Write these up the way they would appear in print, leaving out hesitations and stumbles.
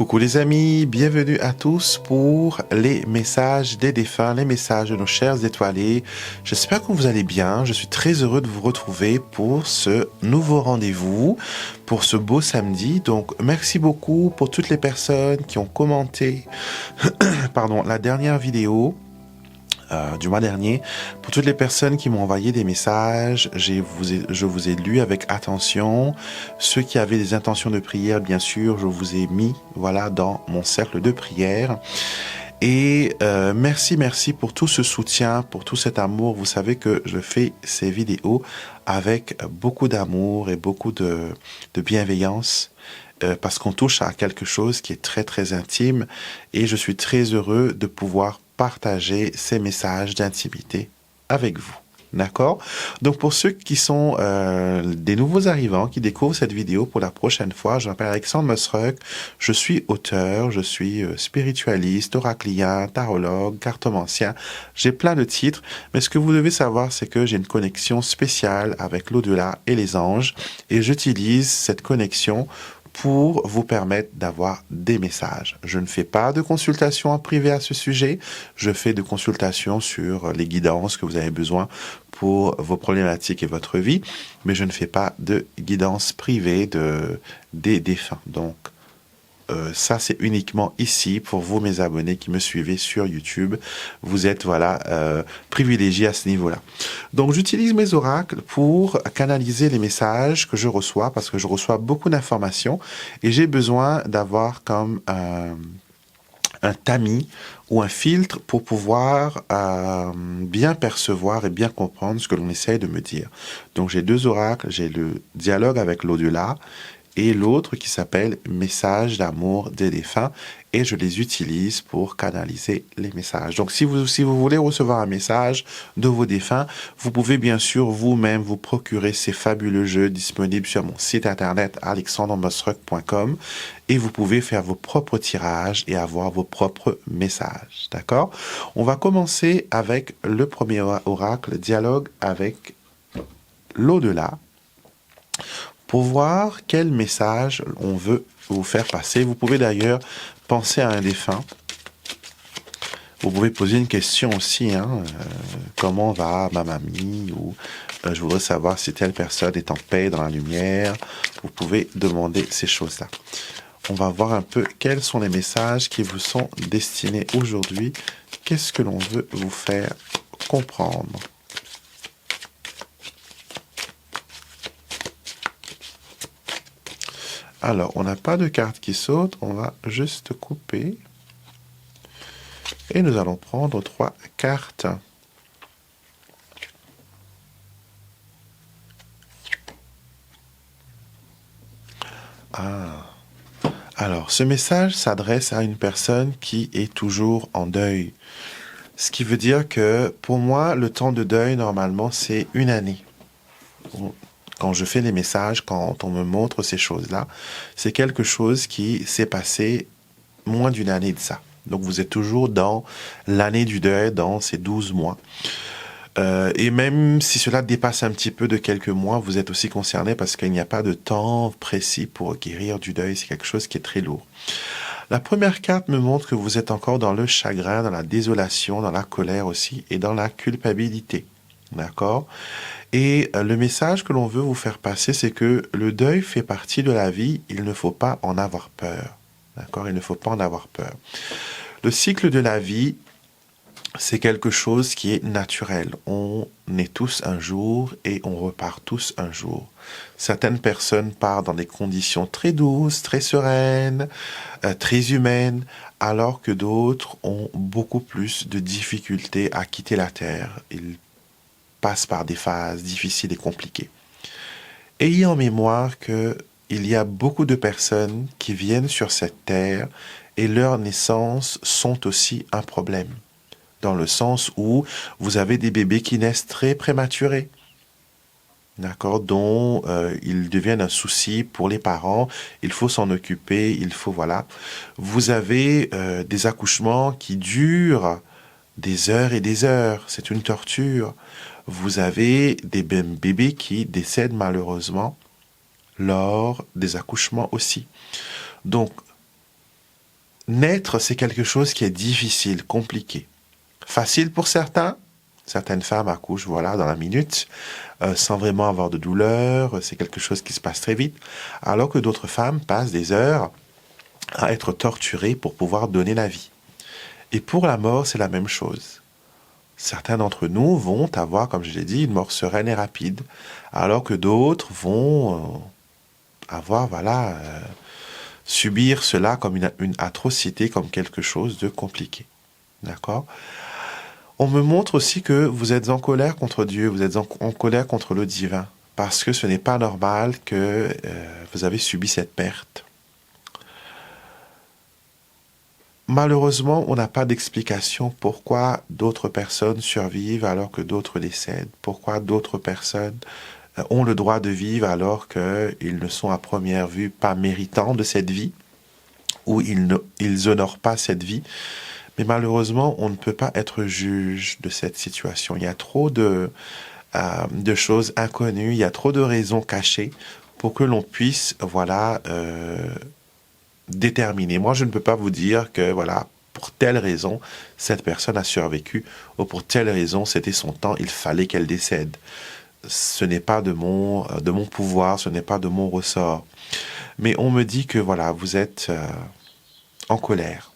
Coucou les amis, bienvenue à tous pour les messages des défunts, les messages de nos chers étoilés. J'espère que vous allez bien, je suis très heureux de vous retrouver pour ce nouveau rendez-vous, pour ce beau samedi. Donc merci beaucoup pour toutes les personnes qui ont commenté pardon, la dernière vidéo. Du mois dernier, pour toutes les personnes qui m'ont envoyé des messages, je vous ai lu avec attention. Ceux qui avaient des intentions de prière, bien sûr, je vous ai mis, voilà, dans mon cercle de prière. Et merci pour tout ce soutien, pour tout cet amour. Vous savez que je fais ces vidéos avec beaucoup d'amour et beaucoup de bienveillance. Parce qu'on touche à quelque chose qui est très très intime et je suis très heureux de pouvoir partager ces messages d'intimité avec vous. D'accord? Donc pour ceux qui sont des nouveaux arrivants, qui découvrent cette vidéo pour la prochaine fois, je m'appelle Alexandre Mosruck, je suis auteur, je suis spiritualiste, oraclien, tarologue, cartomancien, j'ai plein de titres, mais ce que vous devez savoir, c'est que j'ai une connexion spéciale avec l'au-delà et les anges, et j'utilise cette connexion pour vous permettre d'avoir des messages. Je ne fais pas de consultation en privé à ce sujet, je fais de consultations sur les guidances que vous avez besoin pour vos problématiques et votre vie, mais je ne fais pas de guidance privée des défunts. Donc, ça, c'est uniquement ici pour vous, mes abonnés qui me suivez sur YouTube. Vous êtes, voilà, privilégiés à ce niveau-là. Donc, j'utilise mes oracles pour canaliser les messages que je reçois parce que je reçois beaucoup d'informations et j'ai besoin d'avoir comme un tamis ou un filtre pour pouvoir bien percevoir et bien comprendre ce que l'on essaye de me dire. Donc, j'ai deux oracles. J'ai le dialogue avec l'au-delà et l'autre qui s'appelle Messages d'amour des défunts, et je les utilise pour canaliser les messages. Donc si vous voulez recevoir un message de vos défunts, vous pouvez bien sûr vous-même vous procurer ces fabuleux jeux disponibles sur mon site internet alexandremosruck.com et vous pouvez faire vos propres tirages et avoir vos propres messages. D'accord? On va commencer avec le premier oracle, dialogue avec l'au-delà, pour voir quel message on veut vous faire passer. Vous pouvez d'ailleurs penser à un défunt. Vous pouvez poser une question aussi, comment va ma mamie, ou je voudrais savoir si telle personne est en paix dans la lumière. Vous pouvez demander ces choses-là. On va voir un peu quels sont les messages qui vous sont destinés aujourd'hui. Qu'est-ce que l'on veut vous faire comprendre? Alors, on n'a pas de carte qui saute, on va juste couper. Et nous allons prendre 3 cartes. Alors, ce message s'adresse à une personne qui est toujours en deuil. Ce qui veut dire que, pour moi, le temps de deuil, normalement, c'est 1 année. Quand je fais les messages, quand on me montre ces choses-là, c'est quelque chose qui s'est passé moins d'1 année de ça. Donc vous êtes toujours dans l'année du deuil, dans ces 12 mois. Et même si cela dépasse un petit peu de quelques mois, vous êtes aussi concerné parce qu'il n'y a pas de temps précis pour guérir du deuil. C'est quelque chose qui est très lourd. La première carte me montre que vous êtes encore dans le chagrin, dans la désolation, dans la colère aussi et dans la culpabilité. D'accord? Et le message que l'on veut vous faire passer, c'est que le deuil fait partie de la vie, il ne faut pas en avoir peur. D'accord? Il ne faut pas en avoir peur. Le cycle de la vie, c'est quelque chose qui est naturel. On est tous un jour et on repart tous un jour. Certaines personnes partent dans des conditions très douces, très sereines, très humaines, alors que d'autres ont beaucoup plus de difficultés à quitter la Terre. Ils passent par des phases difficiles et compliquées. Ayez en mémoire que il y a beaucoup de personnes qui viennent sur cette terre et leurs naissances sont aussi un problème. Dans le sens où vous avez des bébés qui naissent très prématurés, d'accord, dont ils deviennent un souci pour les parents, il faut s'en occuper, il faut, voilà. Vous avez des accouchements qui durent des heures et des heures, c'est une torture. Vous avez des bébés qui décèdent malheureusement lors des accouchements aussi. Donc, Naître, c'est quelque chose qui est difficile, compliqué. Facile pour certains. Certaines femmes accouchent, voilà, dans la minute, sans vraiment avoir de douleur. C'est quelque chose qui se passe très vite. Alors que d'autres femmes passent des heures à être torturées pour pouvoir donner la vie. Et pour la mort, c'est la même chose. Certains d'entre nous vont avoir, comme je l'ai dit, une mort sereine et rapide, alors que d'autres vont avoir, voilà, subir cela comme une atrocité, comme quelque chose de compliqué. D'accord? On me montre aussi que vous êtes en colère contre Dieu, vous êtes en colère contre le divin, parce que ce n'est pas normal que vous avez subi cette perte. Malheureusement, on n'a pas d'explication pourquoi d'autres personnes survivent alors que d'autres décèdent, pourquoi d'autres personnes ont le droit de vivre alors qu'ils ne sont à première vue pas méritants de cette vie, ou ils honorent pas cette vie. Mais malheureusement, on ne peut pas être juge de cette situation. Il y a trop de choses inconnues, il y a trop de raisons cachées pour que l'on puisse, voilà, déterminer. Moi, je ne peux pas vous dire que, voilà, pour telle raison, cette personne a survécu, ou pour telle raison, c'était son temps, il fallait qu'elle décède. Ce n'est pas de mon pouvoir, ce n'est pas de mon ressort. Mais on me dit que, voilà, vous êtes en colère.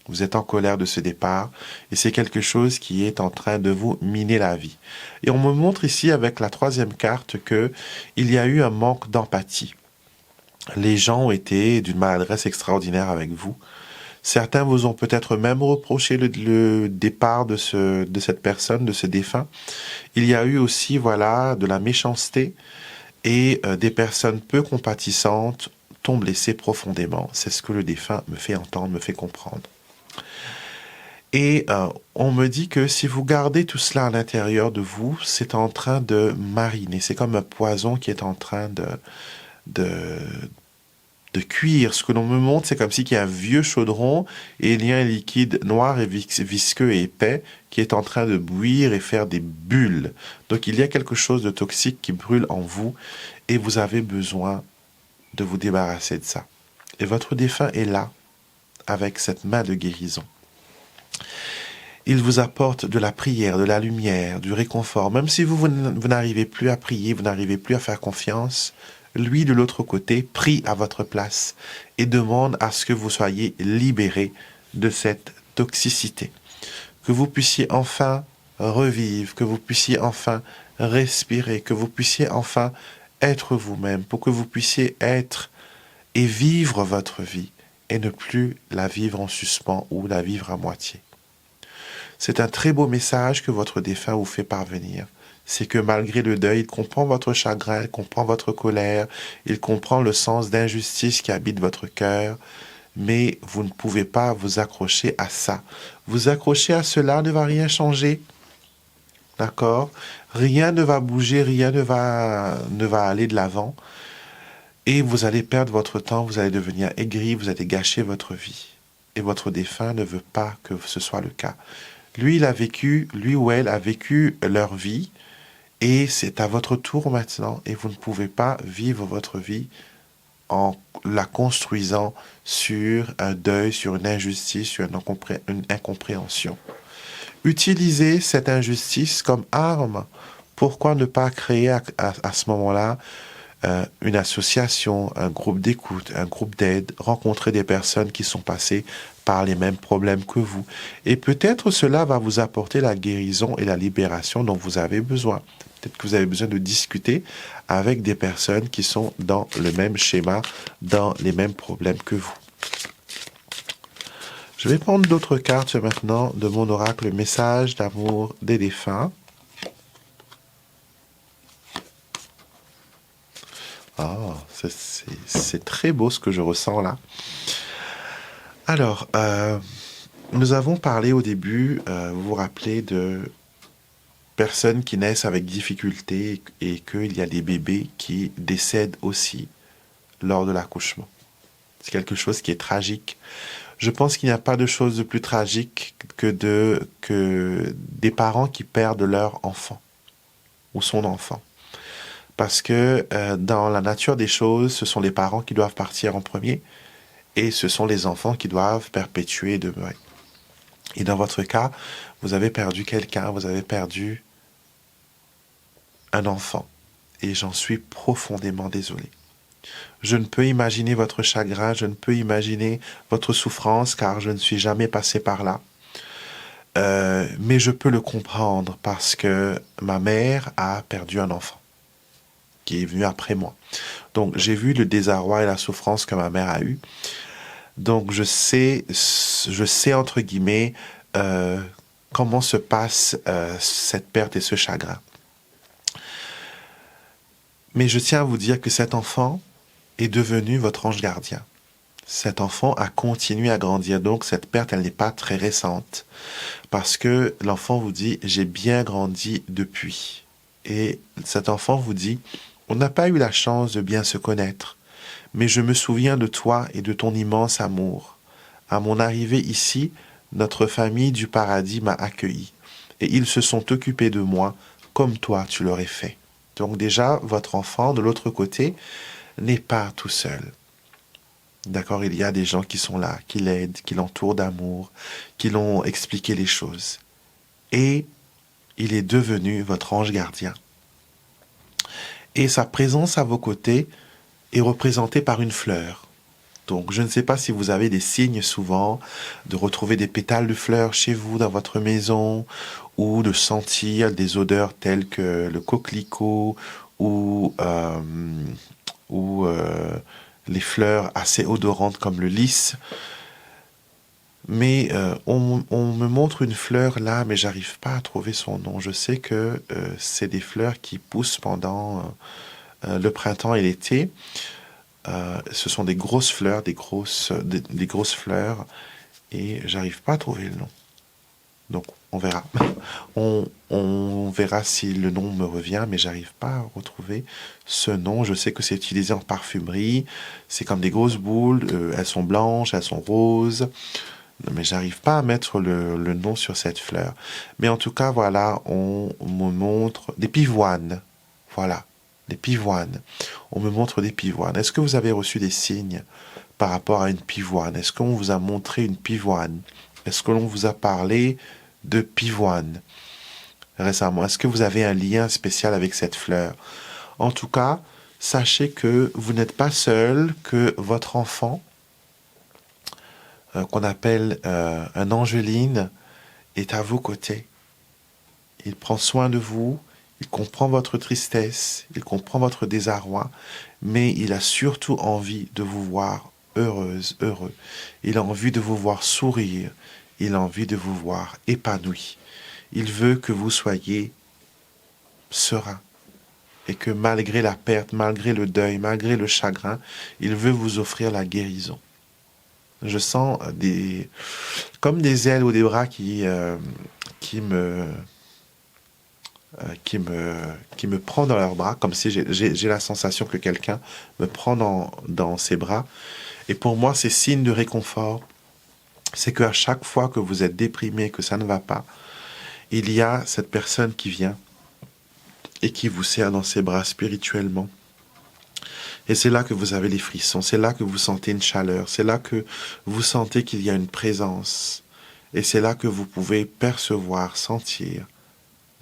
Vous êtes en colère de ce départ, et c'est quelque chose qui est en train de vous miner la vie. Et on me montre ici, avec la troisième carte, que il y a eu un manque d'empathie. Les gens ont été d'une maladresse extraordinaire avec vous. Certains vous ont peut-être même reproché le départ de cette personne, de ce défunt. Il y a eu aussi, voilà, de la méchanceté, et des personnes peu compatissantes t'ont blessé profondément. C'est ce que le défunt me fait entendre, me fait comprendre. Et on me dit que si vous gardez tout cela à l'intérieur de vous, c'est en train de mariner. C'est comme un poison qui est en train de cuire. Ce que l'on me montre, c'est comme si il y a un vieux chaudron et il y a un liquide noir et visqueux et épais qui est en train de bouillir et faire des bulles. Donc il y a quelque chose de toxique qui brûle en vous et vous avez besoin de vous débarrasser de ça. Et votre défunt est là avec cette main de guérison. Il vous apporte de la prière, de la lumière, du réconfort. Même si vous n'arrivez plus à prier, vous n'arrivez plus à faire confiance, lui, de l'autre côté, prie à votre place et demande à ce que vous soyez libérés de cette toxicité. Que vous puissiez enfin revivre, que vous puissiez enfin respirer, que vous puissiez enfin être vous-même, pour que vous puissiez être et vivre votre vie et ne plus la vivre en suspens ou la vivre à moitié. C'est un très beau message que votre défunt vous fait parvenir. C'est que malgré le deuil, il comprend votre chagrin, il comprend votre colère, il comprend le sens d'injustice qui habite votre cœur, mais vous ne pouvez pas vous accrocher à ça. Vous accrocher à cela ne va rien changer, d'accord? Rien ne va bouger, rien ne va aller de l'avant, et vous allez perdre votre temps, vous allez devenir aigri, vous allez gâcher votre vie. Et votre défunt ne veut pas que ce soit le cas. Lui ou elle a vécu leur vie, et c'est à votre tour maintenant, et vous ne pouvez pas vivre votre vie en la construisant sur un deuil, sur une injustice, sur une incompréhension. Utilisez cette injustice comme arme. Pourquoi ne pas créer à ce moment-là une association, un groupe d'écoute, un groupe d'aide, rencontrer des personnes qui sont passées par les mêmes problèmes que vous. Et peut-être cela va vous apporter la guérison et la libération dont vous avez besoin. Peut-être que vous avez besoin de discuter avec des personnes qui sont dans le même schéma, dans les mêmes problèmes que vous. Je vais prendre d'autres cartes maintenant de mon oracle, le message d'amour des défunts. Ah, c'est très beau ce que je ressens là. Alors, nous avons parlé au début, vous vous rappelez, de personnes qui naissent avec difficulté et qu'il y a des bébés qui décèdent aussi lors de l'accouchement. C'est quelque chose qui est tragique. Je pense qu'il n'y a pas de chose de plus tragique que des parents qui perdent leur enfant ou son enfant. Parce que dans la nature des choses, ce sont les parents qui doivent partir en premier. Et ce sont les enfants qui doivent perpétuer et demeurer. Et dans votre cas, vous avez perdu quelqu'un, vous avez perdu un enfant. Et j'en suis profondément désolé. Je ne peux imaginer votre chagrin, je ne peux imaginer votre souffrance, car je ne suis jamais passé par là. Mais je peux le comprendre parce que ma mère a perdu un enfant qui est venu après moi. Donc j'ai vu le désarroi et la souffrance que ma mère a eue. Donc je sais entre guillemets comment se passe cette perte et ce chagrin. Mais je tiens à vous dire que cet enfant est devenu votre ange gardien. Cet enfant a continué à grandir, donc cette perte, elle n'est pas très récente. Parce que l'enfant vous dit, j'ai bien grandi depuis. Et cet enfant vous dit, on n'a pas eu la chance de bien se connaître, mais je me souviens de toi et de ton immense amour. À mon arrivée ici, notre famille du paradis m'a accueilli, et ils se sont occupés de moi comme toi tu l'aurais fait. Donc déjà, votre enfant, de l'autre côté, n'est pas tout seul. D'accord, il y a des gens qui sont là, qui l'aident, qui l'entourent d'amour, qui l'ont expliqué les choses. Et il est devenu votre ange gardien. Et sa présence à vos côtés est représentée par une fleur. Donc je ne sais pas si vous avez des signes souvent de retrouver des pétales de fleurs chez vous, dans votre maison, ou de sentir des odeurs telles que le coquelicot ou les fleurs assez odorantes comme le lys. Mais on me montre une fleur là, mais j'arrive pas à trouver son nom. Je sais que c'est des fleurs qui poussent pendant le printemps et l'été. Ce sont des grosses fleurs, des grosses fleurs, et j'arrive pas à trouver le nom. Donc on verra. On verra si le nom me revient, mais j'arrive pas à retrouver ce nom. Je sais que c'est utilisé en parfumerie. C'est comme des grosses boules. Elles sont blanches, elles sont roses. Mais j'arrive pas à mettre le nom sur cette fleur. Mais en tout cas, voilà, on me montre des pivoines. Voilà, des pivoines. On me montre des pivoines. Est-ce que vous avez reçu des signes par rapport à une pivoine? Est-ce qu'on vous a montré une pivoine? Est-ce que l'on vous a parlé de pivoine récemment? Est-ce que vous avez un lien spécial avec cette fleur? En tout cas, sachez que vous n'êtes pas seul, que votre enfant, qu'on appelle un Angeline, est à vos côtés. Il prend soin de vous, il comprend votre tristesse, il comprend votre désarroi, mais il a surtout envie de vous voir heureuse, heureux. Il a envie de vous voir sourire, il a envie de vous voir épanoui. Il veut que vous soyez serein et que malgré la perte, malgré le deuil, malgré le chagrin, il veut vous offrir la guérison. Je sens comme des ailes ou des bras qui me prend dans leurs bras, comme si j'ai la sensation que quelqu'un me prend dans ses bras. Et pour moi, c'est signe de réconfort. C'est qu'à chaque fois que vous êtes déprimé, que ça ne va pas, il y a cette personne qui vient et qui vous serre dans ses bras spirituellement. Et c'est là que vous avez les frissons, c'est là que vous sentez une chaleur, c'est là que vous sentez qu'il y a une présence. Et c'est là que vous pouvez percevoir, sentir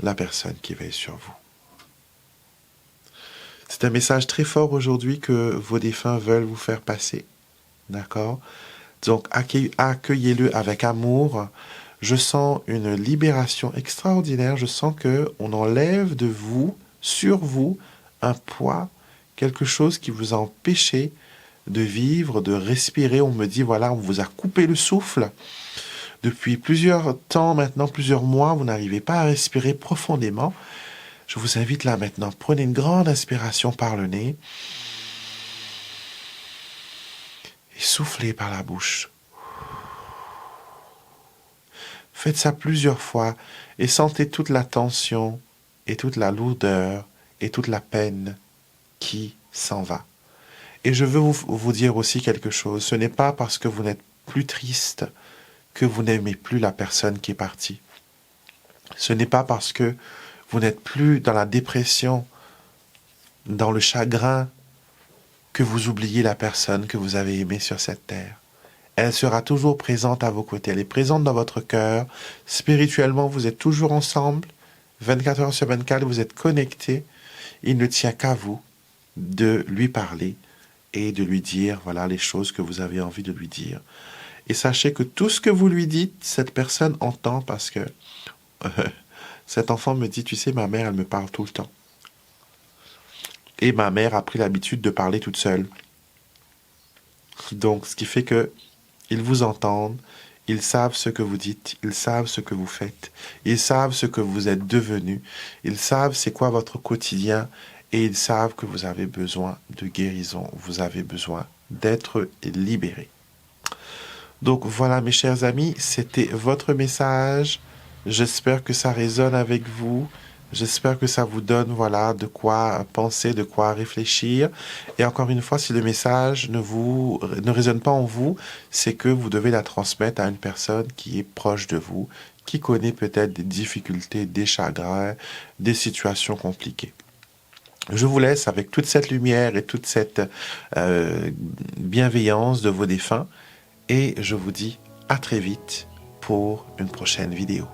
la personne qui veille sur vous. C'est un message très fort aujourd'hui que vos défunts veulent vous faire passer. D'accord? Donc accueillez-le avec amour. Je sens une libération extraordinaire. Je sens qu'on enlève de vous, sur vous, un poids, quelque chose qui vous a empêché de vivre, de respirer. On me dit, voilà, on vous a coupé le souffle. Depuis plusieurs temps maintenant, plusieurs mois, vous n'arrivez pas à respirer profondément. Je vous invite là maintenant, prenez une grande inspiration par le nez et soufflez par la bouche. Faites ça plusieurs fois et sentez toute la tension et toute la lourdeur et toute la peine qui s'en va. Et je veux vous dire aussi quelque chose. Ce n'est pas parce que vous n'êtes plus triste que vous n'aimez plus la personne qui est partie. Ce n'est pas parce que vous n'êtes plus dans la dépression, dans le chagrin, que vous oubliez la personne que vous avez aimée sur cette terre. Elle sera toujours présente à vos côtés. Elle est présente dans votre cœur. Spirituellement, vous êtes toujours ensemble. 24 heures sur 24, vous êtes connectés. Il ne tient qu'à vous de lui parler et de lui dire, voilà, les choses que vous avez envie de lui dire. Et sachez que tout ce que vous lui dites, cette personne entend parce que cet enfant me dit, tu sais, ma mère, elle me parle tout le temps. Et ma mère a pris l'habitude de parler toute seule. Donc, ce qui fait que ils vous entendent, ils savent ce que vous dites, ils savent ce que vous faites, ils savent ce que vous êtes devenu, ils savent c'est quoi votre quotidien et ils savent que vous avez besoin de guérison, vous avez besoin d'être libéré. Donc voilà mes chers amis, c'était votre message. J'espère que ça résonne avec vous. J'espère que ça vous donne voilà de quoi penser, de quoi réfléchir. Et encore une fois, si le message ne résonne pas en vous, c'est que vous devez la transmettre à une personne qui est proche de vous, qui connaît peut-être des difficultés, des chagrins, des situations compliquées. Je vous laisse avec toute cette lumière et toute cette bienveillance de vos défunts. Et je vous dis à très vite pour une prochaine vidéo.